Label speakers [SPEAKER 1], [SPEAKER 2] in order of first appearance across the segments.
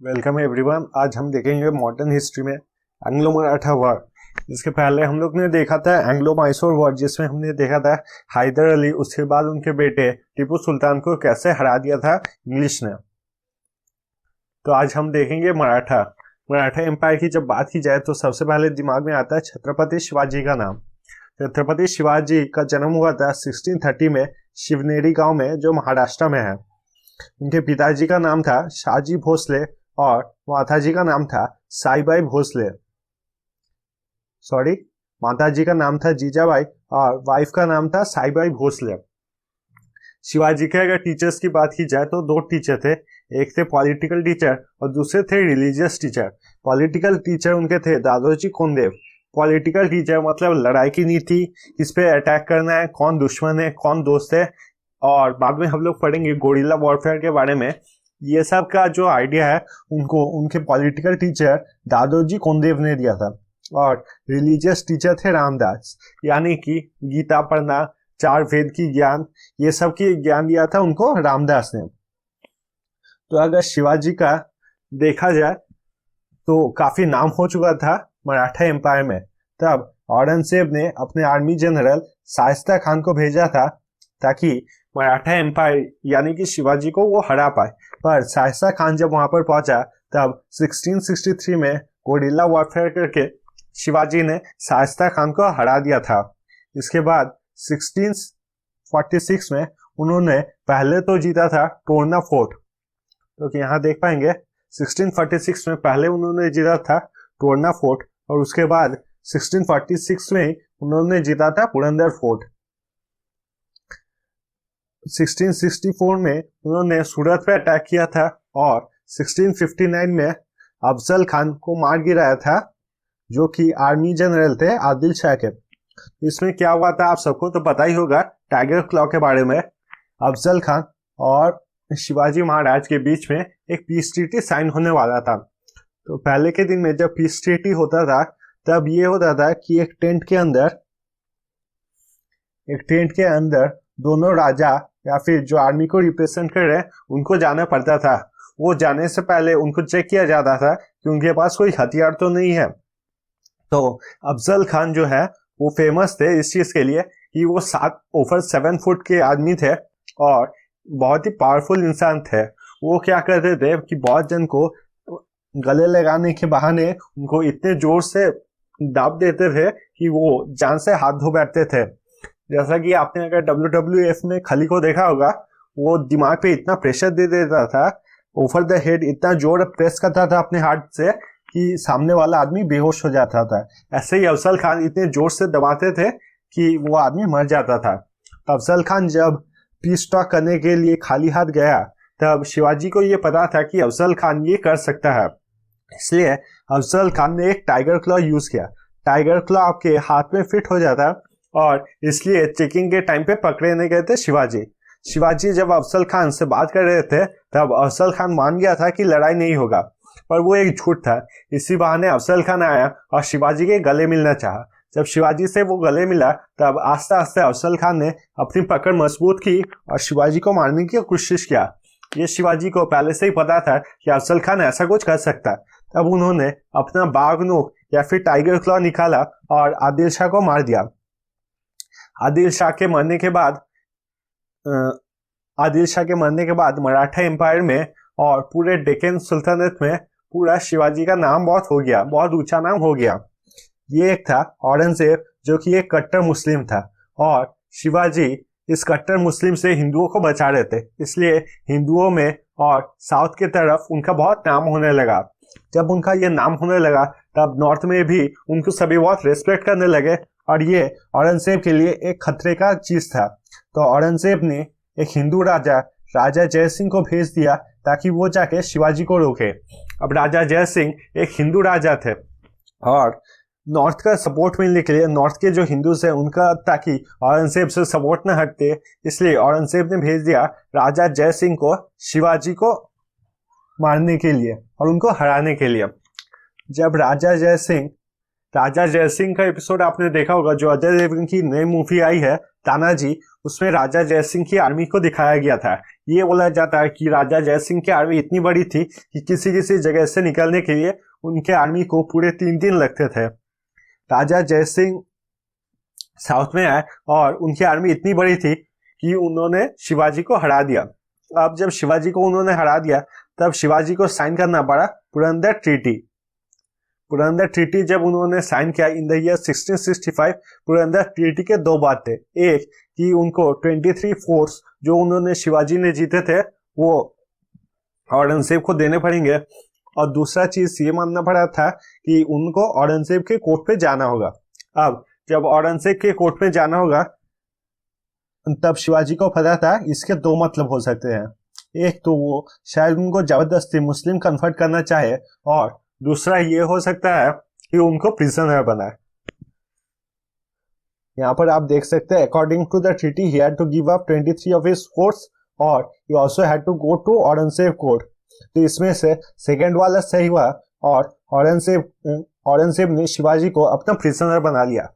[SPEAKER 1] Welcome everyone. आज हम देखेंगे मॉडर्न हिस्ट्री में एंग्लो मराठा वॉर। इसके पहले हम लोग ने देखा था एंग्लो मैसूर वॉर, जिसमें हमने देखा था हैदर अली, उसके बाद उनके बेटे टीपू सुल्तान को कैसे हरा दिया था इंग्लिश ने। तो आज हम देखेंगे मराठा एम्पायर की जब बात की जाए तो सबसे पहले दिमाग में आता है छत्रपति शिवाजी का नाम। छत्रपति शिवाजी का जन्म हुआ था 1630 में शिवनेरी गांव में, जो महाराष्ट्र में है। उनके पिताजी का नाम था शाहजी भोसले और माताजी का नाम था साईबाई भोसले। माताजी का नाम था जीजाबाई और वाइफ का नाम था साईबाई भोसले। शिवाजी के अगर टीचर्स की बात की जाए तो दो टीचर थे, एक थे पॉलिटिकल टीचर और दूसरे थे रिलीजियस टीचर। पॉलिटिकल टीचर उनके थे दादोजी कोंडदेव। पॉलिटिकल टीचर मतलब लड़ाई की नीति, किस पे अटैक करना है, कौन दुश्मन है, कौन दोस्त है, और बाद में हम लोग पढ़ेंगे गोरिल्ला वॉरफेयर के बारे में। ये सब का जो आइडिया है उनको उनके पॉलिटिकल टीचर दादोजी कोंडदेव ने दिया था। और रिलीजियस टीचर थे रामदास, यानी कि गीता पढ़ना, चार वेद की ज्ञान, ये सब की ज्ञान दिया था उनको रामदास ने। तो अगर शिवाजी का देखा जाए तो काफी नाम हो चुका था मराठा एम्पायर में। तब औरंगजेब ने अपने आर्मी जनरल शाइस्ता खान को भेजा था ताकि मराठा एम्पायर यानी कि शिवाजी को वो हरा पाए। पर शाइस्ता खान जब वहां पर पहुंचा तब 1663 में गोरिल्ला वॉरफेयर करके शिवाजी ने शाइस्ता खान को हरा दिया था। इसके बाद 1646 में उन्होंने पहले तो जीता था टोरना फोर्ट, तो यहाँ देख पाएंगे 1646 में पहले उन्होंने जीता था टोरना फोर्ट और उसके बाद 1646 में उन्होंने जीता था पुरंदर फोर्ट। 1664 में उन्होंने सूरत पे अटैक किया था और 1659 में अफजल खान को मार गिराया था, जो कि आर्मी जनरल थे आदिल शाह के। इसमें क्या हुआ था आप सबको तो पता ही होगा, टाइगर क्लॉ के बारे में। अफजल खान और शिवाजी महाराज के बीच में एक पीस ट्रीटी साइन होने वाला था। तो पहले के दिन में जब पीस ट्रीटी होता था तब ये होता था कि एक टेंट के अंदर दोनों राजा या फिर जो आर्मी को रिप्रेजेंट कर रहे हैं उनको जाना पड़ता था। वो जाने से पहले उनको चेक किया जाता था कि उनके पास कोई हथियार तो नहीं है। तो अफजल खान जो है वो फेमस थे इस चीज के लिए कि वो ओवर 7 फुट के आदमी थे और बहुत ही पावरफुल इंसान थे। वो क्या करते थे कि बहुत जन को गले लगाने के बहाने उनको इतने जोर से दाब देते थे कि वो जान से हाथ धो बैठते थे। जैसा कि आपने अगर WWF में खली को देखा होगा, वो दिमाग पे इतना प्रेशर दे देता था, ओवर द हेड इतना जोर प्रेस करता था अपने हाथ से कि सामने वाला आदमी बेहोश हो जाता था। ऐसे ही अफजल खान इतने जोर से दबाते थे कि वो आदमी मर जाता था। अफजल खान जब पीस टॉक करने के लिए खाली हाथ गया तब शिवाजी को ये पता था कि अफजल खान ये कर सकता है, इसलिए अफजल खान ने एक टाइगर क्लॉ यूज किया। टाइगर क्लॉ आपके हाथ में फिट हो जाता और इसलिए चेकिंग के टाइम पे पकड़े नहीं गए थे शिवाजी जब अफजल खान से बात कर रहे थे तब अफजल खान मान गया था कि लड़ाई नहीं होगा, पर वो एक झूठ था। इसी बहाने अफजल खान आया और शिवाजी के गले मिलना चाहा। जब शिवाजी से वो गले मिला तब आस्ते आस्ते अफजल खान ने अपनी पकड़ मजबूत की और शिवाजी को मारने की कोशिश किया। ये शिवाजी को पहले से ही पता था कि अफजल खान ऐसा कुछ कर सकता। तब उन्होंने अपना बाघ नोक या फिर टाइगर क्लॉ निकाला और आदिल शाह को मार दिया। आदिल शाह के मरने के बाद मराठा एम्पायर में और पूरे डेक्कन सुल्तानेट में पूरा शिवाजी का नाम बहुत ऊंचा नाम हो गया। ये एक था औरंगजेब, जो कि एक कट्टर मुस्लिम था और शिवाजी इस कट्टर मुस्लिम से हिंदुओं को बचा रहे थे, इसलिए हिंदुओं में और साउथ की तरफ उनका बहुत नाम होने लगा। जब उनका ये नाम होने लगा तब नॉर्थ में भी उनको सभी बहुत रेस्पेक्ट करने लगे और ये औरंगजेब के लिए एक खतरे का चीज था। तो औरंगजेब ने एक हिंदू राजा जय सिंह को भेज दिया ताकि वो जाके शिवाजी को रोके। अब राजा जय सिंह एक हिंदू राजा थे और नॉर्थ का सपोर्ट मिलने के लिए नॉर्थ के जो हिंदूज हैं उनका, ताकि औरंगजेब से सपोर्ट न हटते, इसलिए औरंगजेब ने भेज दिया राजा जय सिंह को शिवाजी को मारने के लिए और उनको हराने के लिए। जब राजा जय सिंह राजा जयसिंह का एपिसोड आपने देखा होगा, जो अजय देवगन की नई मूवी आई है तानाजी, उसमें राजा जयसिंह की आर्मी को दिखाया गया था। ये बोला जाता है कि राजा जयसिंह की आर्मी इतनी बड़ी थी कि किसी किसी जगह से निकलने के लिए उनके आर्मी को पूरे 3 दिन लगते थे। राजा जयसिंह साउथ में आए और उनकी आर्मी इतनी बड़ी थी कि उन्होंने शिवाजी को हरा दिया। अब जब शिवाजी को उन्होंने हरा दिया तब शिवाजी को साइन करना पड़ा पुरंदर ट्रीटी। पुरंदर ट्रीटी जब उन्होंने साइन किया in the year 1665, Purandar treaty के 2 बात थे। एक कि उनको 23 फोर्स जो उन्होंने शिवाजी ने जीते थे वो औरंगजेब को देने पड़ेंगे, और दूसरा चीज ये मानना पड़ा था कि उनको औरंगजेब के कोर्ट पे जाना होगा। अब जब औरंगजेब के कोर्ट में जाना होगा तब शिवाजी को पता था इसके 2 मतलब हो सकते हैं। एक तो वो शायद उनको जबरदस्ती मुस्लिम कन्वर्ट करना चाहे, और दूसरा ये हो सकता है कि उनको प्रिजनर बनाए। यहाँ पर आप देख सकते हैं according to the treaty he had to give up 23 of his force और he also had to go to Aurangzeb court. तो इसमें से सेकंड वाला सही हुआ और औरंगजेब ने शिवाजी को अपना प्रिजनर बना लिया।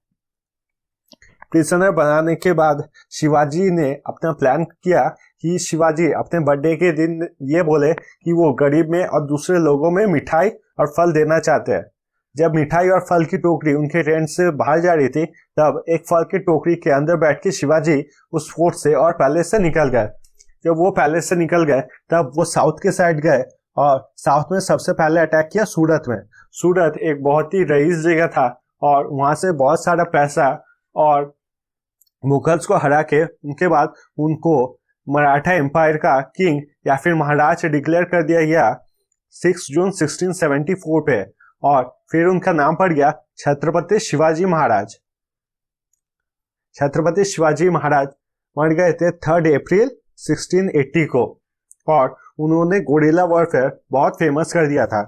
[SPEAKER 1] प्रिजनर बनाने के बाद शिवाजी ने अपना प्लान किया कि शिवाजी अपने बर्थडे के दिन ये बोले कि वो गरीब में और दूसरे लोगों में मिठाई और फल देना चाहते हैं। जब मिठाई और फल की टोकरी उनके टेंट से बाहर जा रही थी तब एक फल की टोकरी के अंदर बैठ के शिवाजी उस फोर्ट से और पैलेस से निकल गए। जब वो पैलेस से निकल गए तब वो साउथ के साइड गए और साउथ में सबसे पहले अटैक किया सूरत में। सूरत एक बहुत ही रईस जगह था और वहां से बहुत सारा पैसा और मुगल्स को हरा के उनके बाद उनको मराठा एम्पायर का किंग या फिर महाराज डिक्लेयर कर दिया गया 6 जून 1674 पे, और फिर उनका नाम पड़ गया छत्रपति शिवाजी महाराज। छत्रपति शिवाजी महाराज मर गए थे 3 अप्रैल 1680 को, और उन्होंने गोरिल्ला वॉरफेयर बहुत फेमस कर दिया था।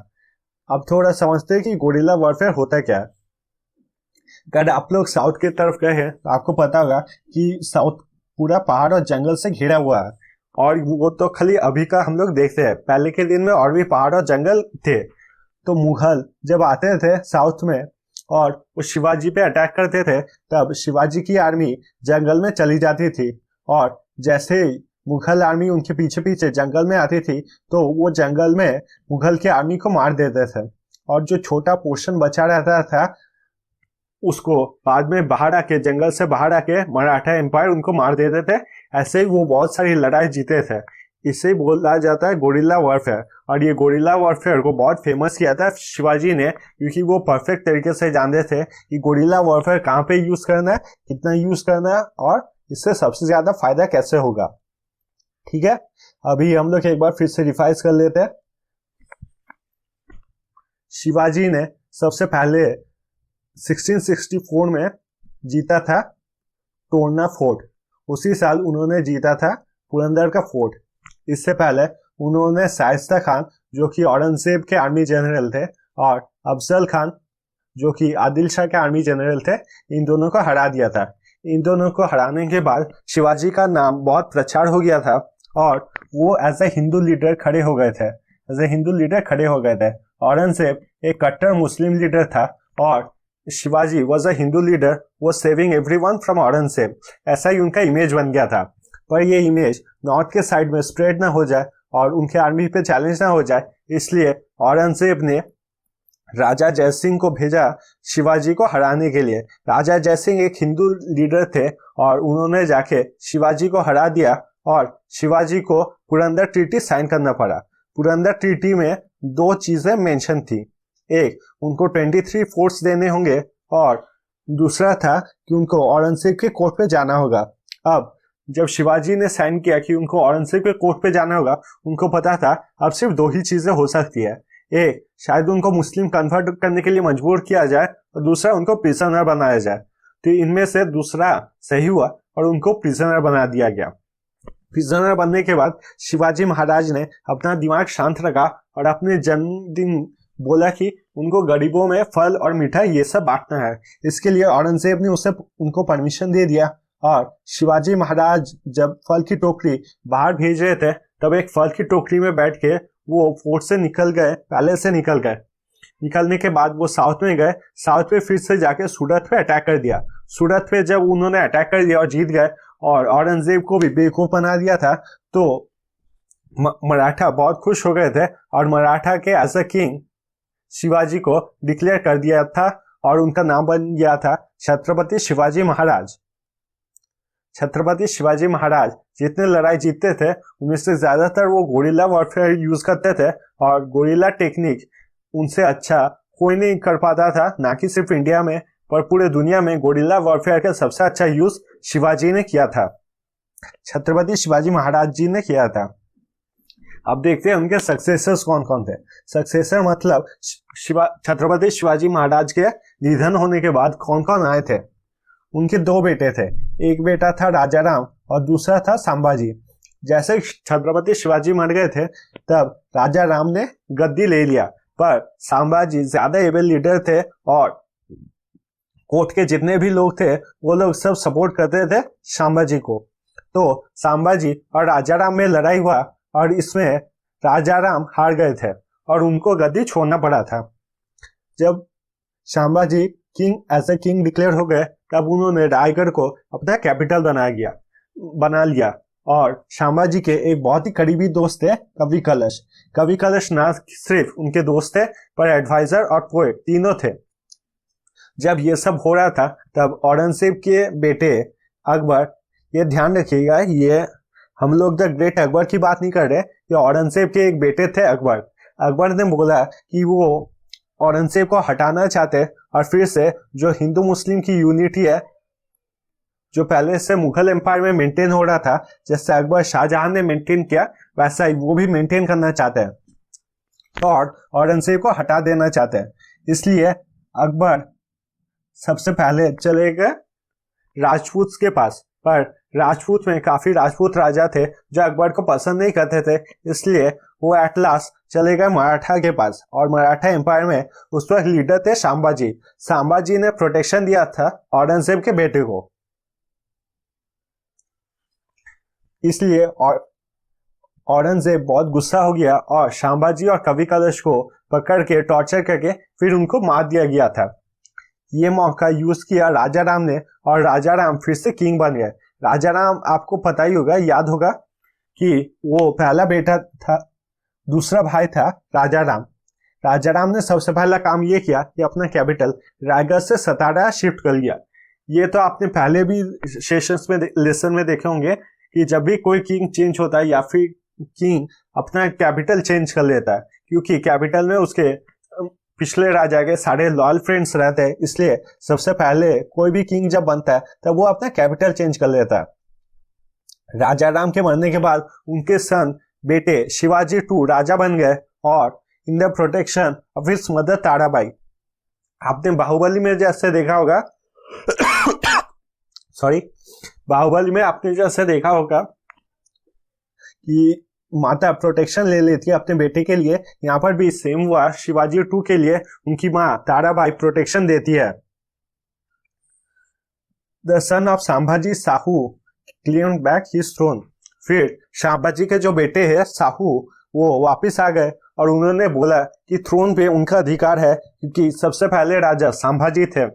[SPEAKER 1] अब थोड़ा समझते हैं कि गोरिल्ला वॉरफेयर होता क्या है। अगर आप लोग साउथ की तरफ गए हैं तो आपको पता होगा कि साउथ पूरा पहाड़ और जंगल से घिरा हुआ है, और वो तो खाली अभी का हम लोग देखते हैं, पहले के दिन में और भी पहाड़ और जंगल थे। तो मुगल जब आते थे साउथ में और वो शिवाजी पे अटैक करते थे तब शिवाजी की आर्मी जंगल में चली जाती थी, और जैसे ही मुगल आर्मी उनके पीछे पीछे जंगल में आती थी तो वो जंगल में मुगल की आर्मी को मार देते थे, और जो छोटा पोर्शन बचा रहता था उसको बाद में बाहर आके जंगल से बाहर आके मराठा एम्पायर उनको मार देते थे। ऐसे ही वो बहुत सारी लड़ाई जीते थे। इसे बोला जाता है गोरिल्ला वॉरफेयर, और ये गोरिल्ला वॉरफेयर को बहुत फेमस किया था शिवाजी ने, क्योंकि वो परफेक्ट तरीके से जानते थे कि गोरिल्ला वॉरफेयर कहाँ पे यूज करना है, कितना यूज करना है, और इससे सबसे ज्यादा फायदा कैसे होगा। ठीक है, अभी हम लोग एक बार फिर से रिवाइज कर लेते हैं। शिवाजी ने सबसे पहले 1664 में जीता था टोरना फोर्ट। उसी साल उन्होंने जीता था पुरंदर का फोर्ट। इससे पहले उन्होंने शाइस्ता खान जो कि औरंगजेब के आर्मी जनरल थे और अफजल खान जो कि आदिल शाह के आर्मी जनरल थे, इन दोनों को हरा दिया था। इन दोनों को हराने के बाद शिवाजी का नाम बहुत प्रचार हो गया था और वो एज ए हिंदू लीडर खड़े हो गए थे। एज ए हिंदू लीडर खड़े हो गए थे। औरंगजेब एक कट्टर मुस्लिम लीडर था और Shivaji was a Hindu leader, वो सेविंग एवरीवन फ्रॉम औरंगजेब। ऐसा ही उनका इमेज बन गया था। पर ये इमेज नॉर्थ के साइड में स्प्रेड ना हो जाए और उनके आर्मी पे चैलेंज ना हो जाए, इसलिए औरंगजेब ने राजा जयसिंह को भेजा शिवाजी को हराने के लिए। राजा जयसिंह एक हिंदू लीडर थे और उन्होंने जाके शिवाजी को हरा दिया और शिवाजी को पुरंदर ट्रीटी साइन करना पड़ा। पुरंदर ट्रीटी में 2 चीजें मेंशन थी। एक, उनको 23 फोर्स देने होंगे और दूसरा था कि उनको औरंगजेब के कोर्ट पे जाना होगा। अब जब शिवाजी ने साइन किया कि उनको औरंगजेब के कोर्ट पे जाना होगा, उनको पता था अब सिर्फ 2 ही चीजें हो सकती है। एक, शायद उनको मुस्लिम कन्वर्ट करने के लिए मजबूर किया जाए और दूसरा उनको प्रिजनर बनाया जाए। तो इनमें से दूसरा सही हुआ और उनको प्रिजनर बना दिया गया। प्रिजनर बनने के बाद शिवाजी महाराज ने अपना दिमाग शांत रखा और अपने जन्मदिन बोला कि उनको गरीबों में फल और मिठाई ये सब बांटना है। इसके लिए औरंगजेब ने उनको परमिशन दे दिया और शिवाजी महाराज जब फल की टोकरी बाहर भेज रहे थे तब एक फल की टोकरी में बैठ के वो फोर्ट से निकल गए, पैलेस से निकल गए। निकलने के बाद वो साउथ में गए, साउथ में फिर से जाके सूरत पे अटैक कर दिया। सूरत पे जब उन्होंने अटैक कर दिया और जीत गए और औरंगजेब को भी बेवकूफ बना दिया था, तो मराठा बहुत खुश हो गए थे और मराठा के एज अ किंग शिवाजी को डिक्लेयर कर दिया था और उनका नाम बन गया था छत्रपति शिवाजी महाराज। छत्रपति शिवाजी महाराज जितने लड़ाई जीतते थे उनमें से ज्यादातर वो गोरिल्ला वॉरफेयर यूज करते थे और गोरिल्ला टेक्निक उनसे अच्छा कोई नहीं कर पाता था, ना कि सिर्फ इंडिया में पर पूरे दुनिया में गोरिल्ला वॉरफेयर का सबसे अच्छा यूज शिवाजी ने किया था, छत्रपति शिवाजी महाराज जी ने किया था। अब देखते हैं उनके सक्सेसर्स कौन कौन थे। सक्सेसर मतलब छत्रपति शिवाजी महाराज के निधन होने के बाद कौन कौन आए थे। उनके दो बेटे थे, एक बेटा था राजा राम और दूसरा था संभाजी। जैसे छत्रपति शिवाजी मर गए थे तब राजा राम ने गद्दी ले लिया, पर संभाजी ज्यादा एबल लीडर थे और कोर्ट के जितने भी लोग थे वो लोग सब सपोर्ट करते थे संभाजी को। तो संभाजी और राजा राम में लड़ाई हुआ और इसमें राजा राम हार गए थे और उनको गद्दी छोड़ना पड़ा था। जब Sambhaji king as a king declare हो गए तब उन्होंने रायगढ़ को अपना कैपिटल बना लिया और संभाजी के एक बहुत ही करीबी दोस्त थे कवि कलश। कवि कलश ना सिर्फ उनके दोस्त थे पर एडवाइजर और पोएट तीनों थे। जब ये सब हो रहा था तब औरंगजेब के बेटे अकबर, ये ध्यान रखिएगा, ये हम लोग द ग्रेट अकबर की बात नहीं कर रहे, ये औरंगजेब के एक बेटे थे अकबर। अकबर ने बोला कि वो औरंगजेब को हटाना चाहते और फिर से जो हिंदू मुस्लिम की यूनिटी है जो पहले से मुगल एम्पायर में मेंटेन हो रहा था, जैसे अकबर शाहजहां ने मेंटेन किया वैसा ही वो भी मेंटेन करना चाहते हैं और औरंगजेब को हटा देना चाहते हैं। इसलिए अकबर सबसे पहले चले गए राजपूत के पास, पर राजपूत में काफी राजपूत राजा थे जो अकबर को पसंद नहीं करते थे, इसलिए वो एट लास्ट चले गए मराठा के पास और मराठा एम्पायर में उस वक्त लीडर थे संभाजी। संभाजी ने प्रोटेक्शन दिया था औरंगजेब के बेटे को, इसलिए औरंगजेब बहुत गुस्सा हो गया और संभाजी और कवि कलश को पकड़ के टॉर्चर करके फिर उनको मार दिया गया था। ये मौका यूज किया राजा राम ने और राजा राम फिर से किंग बन गए। राजा राम आपको पता ही होगा, याद होगा कि वो पहला बेटा था, दूसरा भाई था राजा राम। राजा राम ने सबसे पहला काम ये किया कि अपना कैपिटल रायगढ़ से सतारा शिफ्ट कर लिया। ये तो आपने पहले भी सेशंस में लेसन में देखे होंगे कि जब भी कोई किंग चेंज होता है या फिर किंग अपना कैपिटल चेंज कर लेता है, क्योंकि कैपिटल में उसके पिछले राजा के सारे लॉयल फ्रेंड्स रहते हैं, इसलिए सबसे पहले कोई भी किंग जब बनता है तब वो अपना कैपिटल चेंज कर लेता है। राजा राम के मरने के बाद उनके सन बेटे शिवाजी टू राजा बन गए और in the protection of his mother Tarabai. आपने बाहुबली में जैसे देखा होगा बाहुबली में आपने जैसे देखा होगा कि माता प्रोटेक्शन ले लेती है अपने बेटे के लिए, यहाँ पर भी सेम हुआ। शिवाजी टू के लिए उनकी माँ ताराबाई प्रोटेक्शन देती है। The son of Sambhaji Sahu claimed back his throne. फिर संभाजी के जो बेटे हैं साहू वो वापस आ गए और उन्होंने बोला कि थ्रोन पे उनका अधिकार है, क्योंकि सबसे पहले राजा संभाजी थे।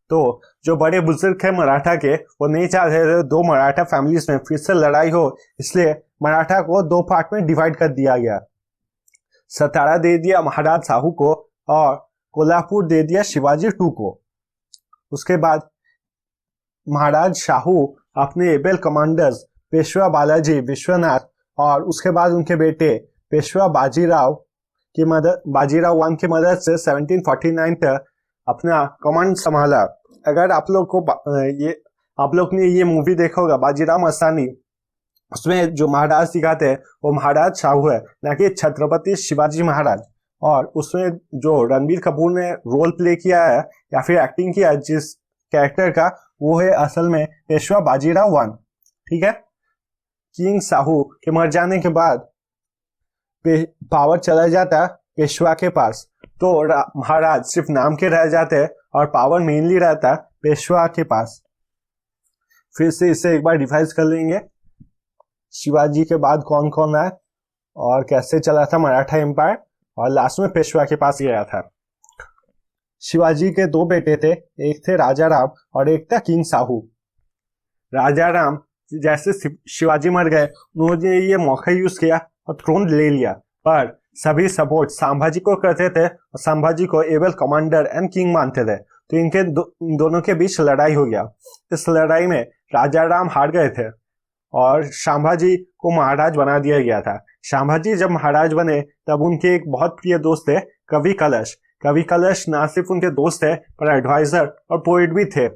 [SPEAKER 1] तो जो बड़े बुजुर्ग थे मराठा के वो नहीं चाहते थे दो मराठा फैमिलीज में फिर से लड़ाई हो, इसलिए मराठा को दो पार्ट में डिवाइड कर दिया गया। सतारा दे दिया महाराज साहू को और कोल्हापुर दे दिया शिवाजी टू को। उसके बाद महाराज शाहू अपने एबल कमांडर्स पेशवा बालाजी विश्वनाथ और उसके बाद उनके बेटे पेशवा बाजीराव बाजीराव वन की मदद से 1749 तक अपना कमांड संभाला। अगर आप लोग ने ये मूवी देखा होगा बाजीराव मस्तानी, उसमें जो महाराज दिखाते हैं वो महाराज शाहू है, ना कि छत्रपति शिवाजी महाराज। और उसमें जो रणबीर कपूर ने रोल प्ले किया है या फिर एक्टिंग किया है जिस कैरेक्टर का, वो है असल में पेशवा बाजीराव वन। ठीक है, किंग साहू के मर जाने के बाद पावर चला जाता पेशवा के पास, तो महाराज सिर्फ नाम के रह जाते हैं और पावर मेनली रहता पेशवा के पास। फिर से इसे एक बार रिवाइज कर लेंगे, शिवाजी के बाद कौन कौन आए और कैसे चला था मराठा एम्पायर, और लास्ट में पेशवा के पास गया था। शिवाजी के दो बेटे थे, एक थे राजा राम और एक था किंग साहू। राजा राम जैसे शिवाजी मर गए, उन्होंने ये मौका यूज किया और थ्रोन ले लिया, पर सभी सपोर्ट संभाजी को करते थे और संभाजी को एबल कमांडर एंड किंग मानते थे। तो इनके दोनों के बीच लड़ाई हो गया। इस लड़ाई में राजा राम हार गए थे और संभाजी को महाराज बना दिया गया था। संभाजी जब महाराज बने तब उनके एक बहुत प्रिय दोस्त थे कवि कलश। कवि कलश ना सिर्फ उनके दोस्त थे पर एडवाइजर और पोइट भी थे।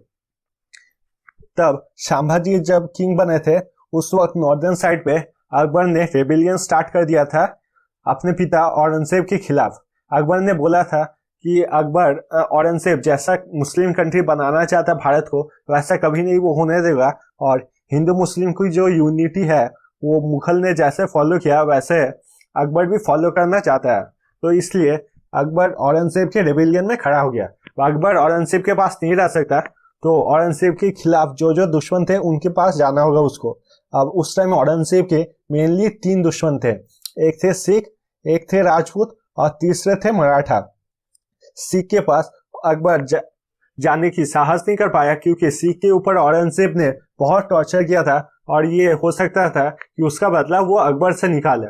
[SPEAKER 1] तब संभाजी जब किंग बने थे उस वक्त नॉर्दर्न साइड पे अकबर ने रेबिलियन स्टार्ट कर दिया था अपने पिता औरंगजेब के खिलाफ। अकबर ने बोला था कि अकबर औरंगजेब जैसा मुस्लिम कंट्री बनाना चाहता भारत को, वैसा कभी नहीं वो होने देगा, और हिंदू मुस्लिम की जो यूनिटी है वो मुगल ने जैसे फॉलो किया वैसे अकबर भी फॉलो करना चाहता है। तो इसलिए अकबर औरंगजेब के रेबिलियन में खड़ा हो गया। अकबर औरंगजेब के पास नहीं रह सकता, तो औरंगजेब के खिलाफ जो जो दुश्मन थे उनके पास जाना होगा उसको। अब उस टाइम औरंगजेब के मेनली 3 दुश्मन थे, एक थे सिख, एक थे राजपूत और तीसरे थे मराठा। सिख के पास अकबर जाने की साहस नहीं कर पाया क्योंकि सिख के ऊपर औरंगजेब ने बहुत टॉर्चर किया था और ये हो सकता था कि उसका बदला वो अकबर से निकाले।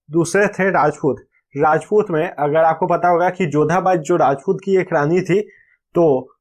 [SPEAKER 1] दूसरे थे राजपूत। राजपूत में अगर आपको पता होगा कि जोधाबाई जो राजपूत की एक रानी थी, तो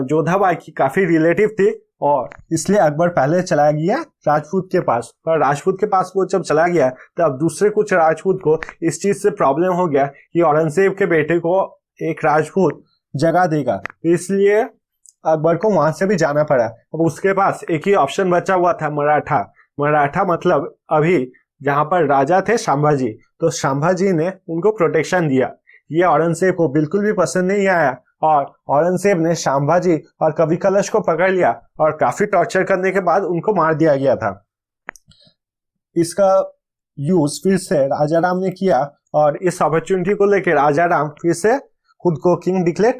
[SPEAKER 1] जोधाबाई की काफी रिलेटिव थी और इसलिए अकबर पहले चला गया राजपूत के पास। पर राजपूत के पास वो जब चला गया तब दूसरे कुछ राजपूत को इस चीज से प्रॉब्लम हो गया कि औरंगजेब के बेटे को एक राजपूत जगह देगा, इसलिए अकबर को वहां से भी जाना पड़ा। अब उसके पास एक ही ऑप्शन बचा हुआ था, मराठा। मराठा मतलब अभी जहां पर राजा थे संभाजी, तो संभाजी ने उनको प्रोटेक्शन दिया। ये औरंगजेब को बिल्कुल भी पसंद नहीं आया और औरंगजेब ने संभाजी और कवि कलश को पकड़ लिया और काफी टॉर्चर करने के बाद उनको मार दिया गया था। इसका यूज फिर से राजा राम ने किया और इस अपॉर्चुनिटी को लेकर राजा राम फिर से खुद को किंग डिक्लेयर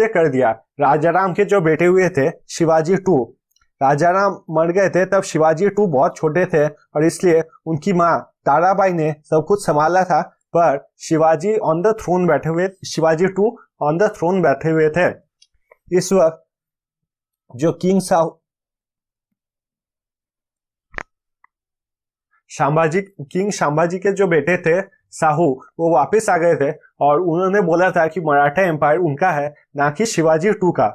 [SPEAKER 1] कर दिया। राजा राम के जो बेटे हुए थे शिवाजी 2, राजा राम मर गए थे तब शिवाजी 2 बहुत छोटे थे और इसलिए उनकी माँ ताराबाई ने सब कुछ संभाला था, पर शिवाजी 2 ऑन द थ्रोन बैठे हुए थे। इस वक्त जो किंग संभाजी के जो बेटे थे साहू, वो वापस आ गए थे और उन्होंने बोला था कि मराठा एम्पायर उनका है, ना कि शिवाजी 2 का।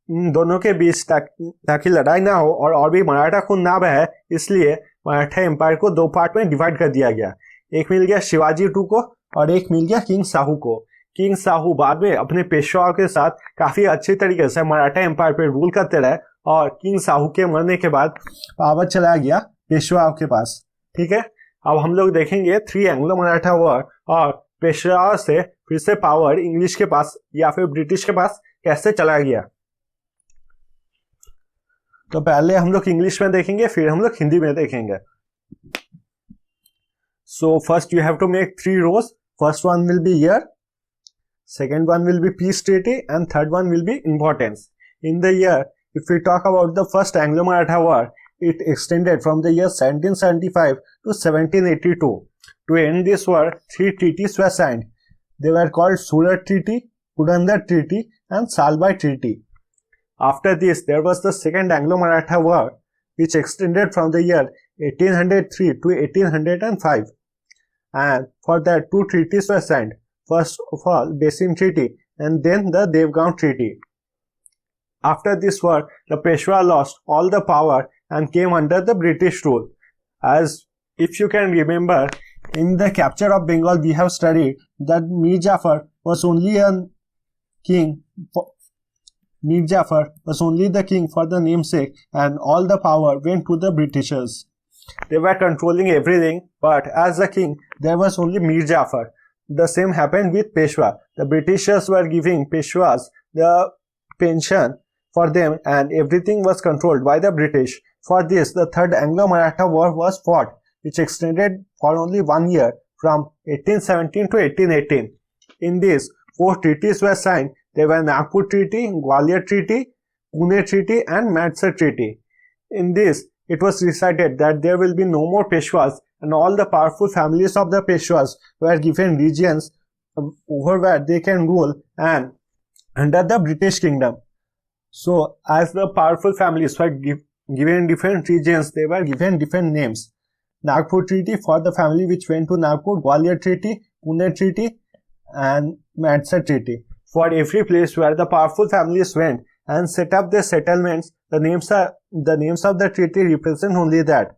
[SPEAKER 1] दोनों के बीच ताकि लड़ाई ना हो और भी मराठा खून ना बहे, इसलिए मराठा एम्पायर को 2 पार्ट में डिवाइड कर दिया गया। एक मिल गया शिवाजी 2 को और एक मिल गया किंग साहू को। किंग साहू बाद में अपने पेशवाओं के साथ काफी अच्छी तरीके से मराठा एम्पायर पे रूल करते रहे और किंग साहू के मरने के बाद पावर चला गया पेशवाओं के पास। ठीक है, अब हम लोग देखेंगे 3 एंग्लो मराठा वॉर और पेशवाओं से फिर से पावर इंग्लिश के पास या फिर ब्रिटिश के पास कैसे चला गया। तो पहले हम लोग इंग्लिश में देखेंगे, फिर हम लोग हिंदी में देखेंगे। So first you have to make 3 rows. First one will be year, second one will be peace treaty, and third one will be importance. In the year, if we talk about the first Anglo-Maratha War, it extended from the year 1775 to 1782. To end this war, 3 treaties were signed. They were called Surat Treaty, Purandar Treaty, and Salbai Treaty. After this, there was the second Anglo-Maratha War, which extended from the year 1803 to 1805. And for that 2 treaties were signed. First of all, Basin Treaty and then the Devgaon Treaty. After this war, the Peshwa lost all the power and came under the British rule. As if you can remember, in the capture of Bengal, we have studied that Mir Jafar was only a king. Mir Jafar was only the king for the namesake, and all the power went to the Britishers. They were controlling everything, but as a king, there was only Mir Jafar. The same happened with Peshwa. The Britishers were giving Peshwas the pension for them, and everything was controlled by the British. For this, the Third Anglo-Maratha War was fought, which extended for only 1 year, from 1817 to 1818. In this, 4 treaties were signed. They were Nagpur Treaty, Gwalior Treaty, Pune Treaty, and Matsar Treaty. In this, it was decided that there will be no more Peshwas, and all the powerful families of the Peshwas were given regions over where they can rule and under the British Kingdom. So as the powerful families were given different regions, they were given different names. Nagpur Treaty for the family which went to Nagpur, Gwalior Treaty, Pune Treaty and Matsar Treaty. For every place where the powerful families went and set up their settlements, the names of the treaty represent only that.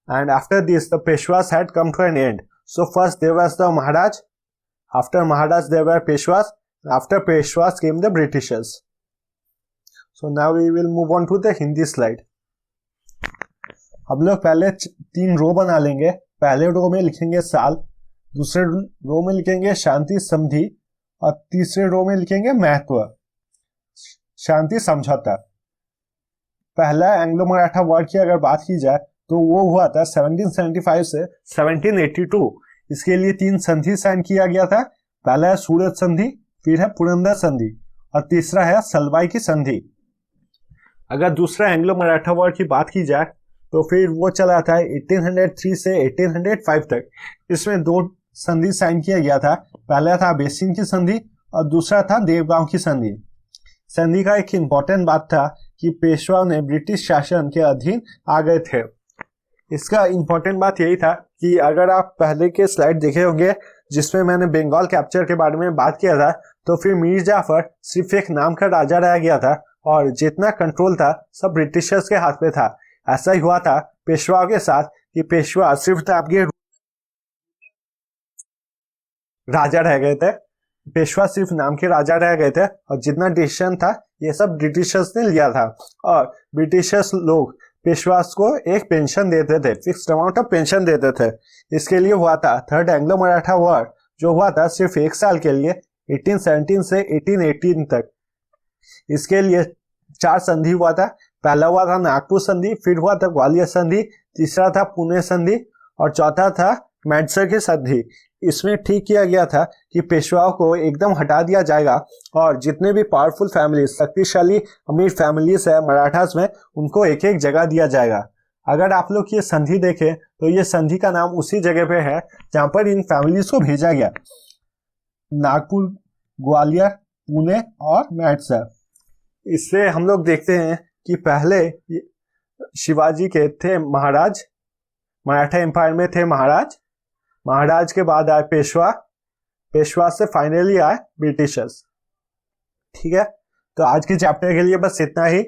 [SPEAKER 1] And after this, the Peshwas had come to an end. So first there was the Maharaj, after Maharaj there were Peshwas, after Peshwas came the Britishers. So now we will move on to the Hindi slide. हम लोग पहले 3 रो बना लेंगे. पहले रो में लिखेंगे साल, दूसरे रो में लिखेंगे शांति संधि और तीसरे रो में लिखेंगे महत्व, शांति समझौता. पहला एंग्लो मराठा वॉर की अगर बात की जाए तो वो हुआ था 1775 से 1782. इसके लिए 3 संधि साइन किया गया था. पहला है सूरत संधि, फिर है पुरंदर संधि और तीसरा है सलवाई की संधि. अगर दूसरा एंग्लो मराठा वॉर की बात की जाए तो फिर वो चला था 1803 से 1805 तक. इसमें 2 संधि साइन किया गया था. पहला था बेसिन की संधि और दूसरा था देवगांव की संधि. संधि का एक इंपॉर्टेंट बात था कि पेशवा ने ब्रिटिश शासन के अधीन आ गए थे. इसका इंपॉर्टेंट बात यही था कि अगर आप पहले के स्लाइड देखे होंगे जिसमें मैंने बंगाल कैप्चर के बारे में बात किया था, तो फिर मीर जाफर सिर्फ एक नाम का राजा रह गया था और जितना कंट्रोल था सब ब्रिटिशर्स के हाथ में था. ऐसा ही हुआ था पेशवाओं के साथ कि पेशवा सिर्फ नाम के राजा रह गए थे. पेशवा सिर्फ नाम के राजा रह गए थे और जितना डिसीजन था ये सब ब्रिटिशर्स ने लिया था. और ब्रिटिशर्स लोग पेशवास को एक पेंशन देते थे, फिक्स्ड अमाउंट ऑफ पेंशन देते थे. इसके लिए हुआ था थर्ड एंग्लो मराठा वॉर, जो हुआ था सिर्फ 1 साल के लिए 1817 से 1818 तक. इसके लिए 4 संधि हुआ था. पहला हुआ था नागपुर संधि, फिर हुआ था ग्वालियर संधि, तीसरा था पुणे संधि और चौथा था मैड्सर की संधि. इसमें ठीक किया गया था कि पेशवाओं को एकदम हटा दिया जाएगा और जितने भी पावरफुल फैमिली, शक्तिशाली अमीर फैमिलीज है मराठास में, उनको एक एक जगह दिया जाएगा. अगर आप लोग ये संधि देखें तो ये संधि का नाम उसी जगह पे है जहां पर इन फैमिलीज को भेजा गया, नागपुर, ग्वालियर, पुणे और मैड्सर. इससे हम लोग देखते हैं कि पहले शिवाजी के थे महाराज, मराठा एम्पायर में थे महाराज, महाराज के बाद आए पेशवा, पेशवा से फाइनली आए ब्रिटिशर्स. ठीक है, तो आज के चैप्टर के लिए बस इतना ही.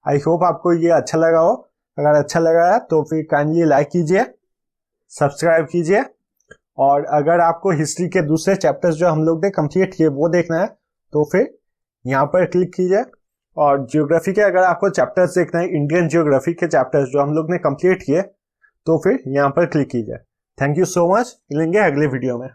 [SPEAKER 1] आई होप आपको ये अच्छा लगा हो. अगर अच्छा लगा है तो फिर काइंडली लाइक कीजिए, सब्सक्राइब कीजिए. और अगर आपको हिस्ट्री के दूसरे चैप्टर्स जो हम लोग ने कंप्लीट किए वो देखना है तो फिर यहाँ पर क्लिक कीजिए. और ज्योग्राफी के अगर आपको चैप्टर्स देखना है, इंडियन ज्योग्राफी के चैप्टर्स जो हम लोग ने कंप्लीट किए, तो फिर यहाँ पर क्लिक कीजिए. Thank you so much. मिलेंगे अगले वीडियो में.